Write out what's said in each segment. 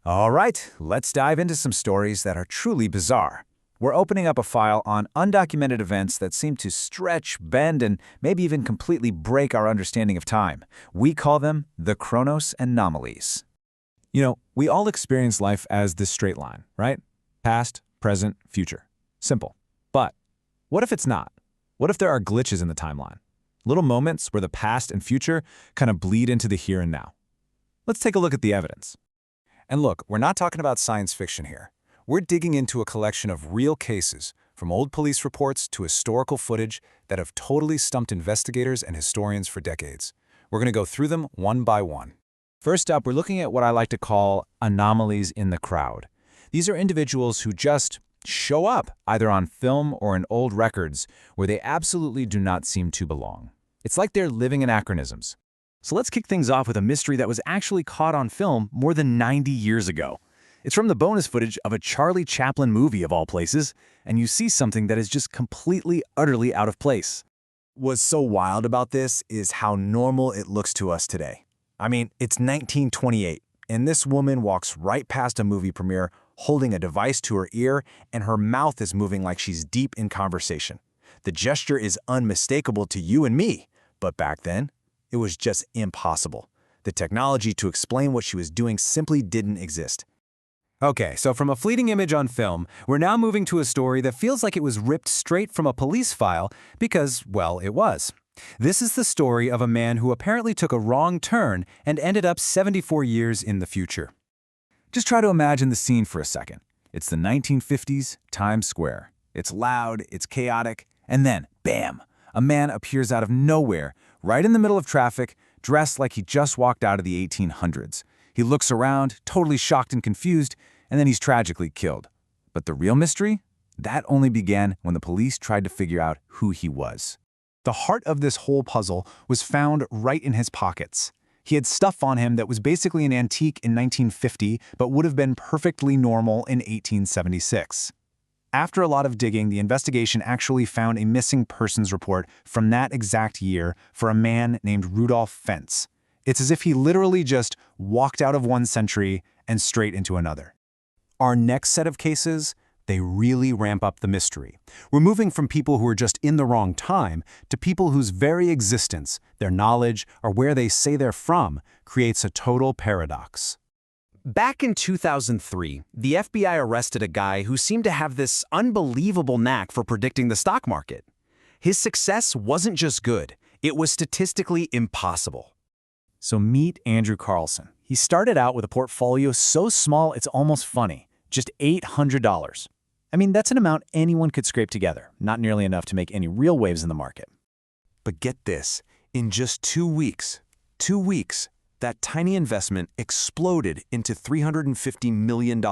All right, let's dive into some stories that are truly bizarre. We're opening up a file on undocumented events that seem to stretch, bend, and maybe even completely break our understanding of time. We call them the Chronos anomalies. We all experience life as this straight line, right? Past, present, future. Simple. But what if it's not? What if there are glitches in the timeline? Little moments where the past and future kind of bleed into the here and now. Let's take a look at the evidence. And look, we're not talking about science fiction here. We're digging into a collection of real cases, from old police reports to historical footage that have totally stumped investigators and historians for decades. We're going to go through them one by one. First up, we're looking at what I like to call anomalies in the crowd. These are individuals who just show up, either on film or in old records, where they absolutely do not seem to belong. It's like they're living anachronisms. So let's kick things off with a mystery that was actually caught on film more than 90 years ago. It's from the bonus footage of a Charlie Chaplin movie, of all places, and you see something that is just completely, utterly out of place. What's so wild about this is how normal it looks to us today. I mean, it's 1928, and this woman walks right past a movie premiere holding a device to her ear, and her mouth is moving like she's deep in conversation. The gesture is unmistakable to you and me, but back then, it was just impossible. The technology to explain what she was doing simply didn't exist. Okay, so from a fleeting image on film, we're now moving to a story that feels like it was ripped straight from a police file because, well, it was. This is the story of a man who apparently took a wrong turn and ended up 74 years in the future. Just try to imagine the scene for a second. It's the 1950s, Times Square. It's loud, it's chaotic, and then, bam, a man appears out of nowhere, right in the middle of traffic, dressed like he just walked out of the 1800s. He looks around, totally shocked and confused, and then he's tragically killed. But the real mystery? That only began when the police tried to figure out who he was. The heart of this whole puzzle was found right in his pockets. He had stuff on him that was basically an antique in 1950, but would have been perfectly normal in 1876. After a lot of digging, the investigation actually found a missing persons report from that exact year for a man named Rudolph Fentz. It's as if he literally just walked out of one century and straight into another. Our next set of cases, they really ramp up the mystery. We're moving from people who are just in the wrong time to people whose very existence, their knowledge, or where they say they're from, creates a total paradox. Back in 2003, the FBI arrested a guy who seemed to have this unbelievable knack for predicting the stock market. His success wasn't just good, it was statistically impossible. So meet Andrew Carlssin. He started out with a portfolio so small it's almost funny, just $800. I mean, that's an amount anyone could scrape together, not nearly enough to make any real waves in the market. But get this, in just 2 weeks, that tiny investment exploded into $350 million.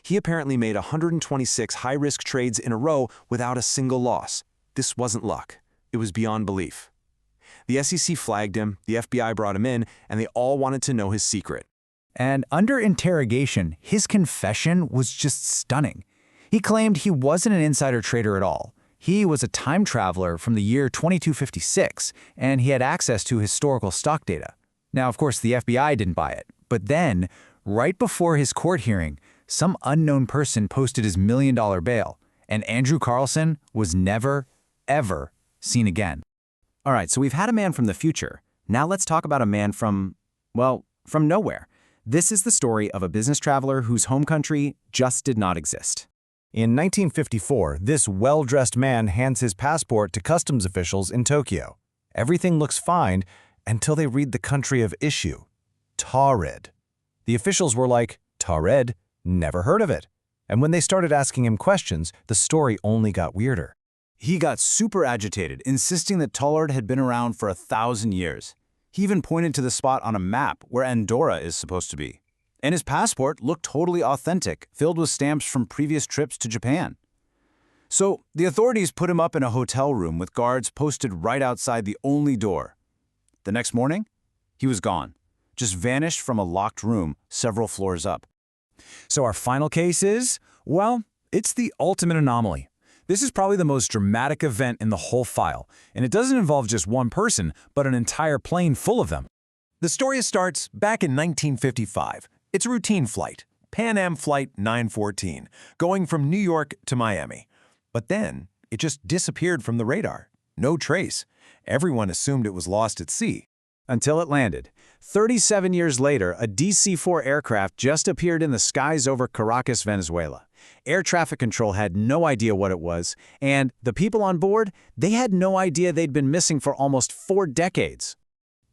He apparently made 126 high-risk trades in a row without a single loss. This wasn't luck. It was beyond belief. The SEC flagged him, the FBI brought him in, and they all wanted to know his secret. And under interrogation, his confession was just stunning. He claimed he wasn't an insider trader at all. He was a time traveler from the year 2256, and he had access to historical stock data. Now, of course, the FBI didn't buy it. But then, right before his court hearing, some unknown person posted his $1 million bail, and Andrew Carlssin was never, ever seen again. All right, so we've had a man from the future. Now let's talk about a man from nowhere. This is the story of a business traveler whose home country just did not exist. In 1954, this well-dressed man hands his passport to customs officials in Tokyo. Everything looks fine until they read the country of issue, taured. The officials were like, taured? Never heard of it. And when they started asking him questions, the story only got weirder. He got super agitated, insisting that taured had been around for 1,000 years. He even pointed to the spot on a map where Andorra is supposed to be. And his passport looked totally authentic, filled with stamps from previous trips to Japan. So the authorities put him up in a hotel room with guards posted right outside the only door. The next morning, he was gone, just vanished from a locked room several floors up. So our final case is, well, it's the ultimate anomaly. This is probably the most dramatic event in the whole file, and it doesn't involve just one person, but an entire plane full of them. The story starts back in 1955. It's a routine flight, Pan Am Flight 914, going from New York to Miami. But then, it just disappeared from the radar. No trace. Everyone assumed it was lost at sea. Until it landed. 37 years later, a DC-4 aircraft just appeared in the skies over Caracas, Venezuela. Air traffic control had no idea what it was, and the people on board, they had no idea they'd been missing for almost 4 decades.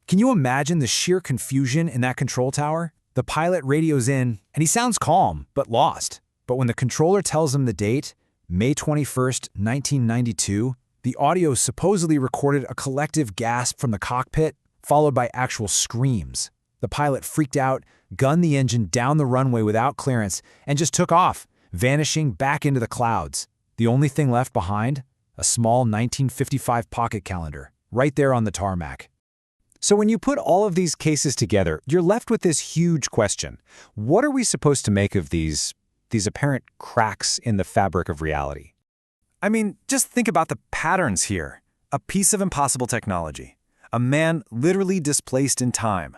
Can you imagine the sheer confusion in that control tower? The pilot radios in, and he sounds calm, but lost. But when the controller tells him the date, May 21st, 1992, the audio supposedly recorded a collective gasp from the cockpit, followed by actual screams. The pilot freaked out, gunned the engine down the runway without clearance, and just took off, vanishing back into the clouds. The only thing left behind? A small 1955 pocket calendar, right there on the tarmac. So when you put all of these cases together, you're left with this huge question. What are we supposed to make of these apparent cracks in the fabric of reality? I mean, just think about the patterns here. A piece of impossible technology. A man literally displaced in time.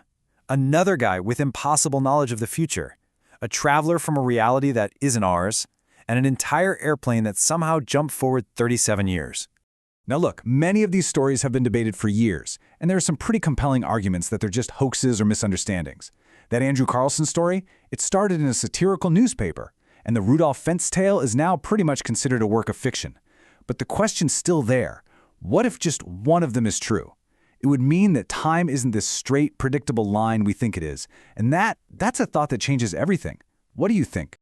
Another guy with impossible knowledge of the future. A traveler from a reality that isn't ours. And an entire airplane that somehow jumped forward 37 years. Now look, many of these stories have been debated for years, and there are some pretty compelling arguments that they're just hoaxes or misunderstandings. That Andrew Carlssin story, it started in a satirical newspaper, and the Rudolph fentz tale is now pretty much considered a work of fiction. But the question's still there. What if just one of them is true? It would mean that time isn't this straight, predictable line we think it is, and that's a thought that changes everything. What do you think?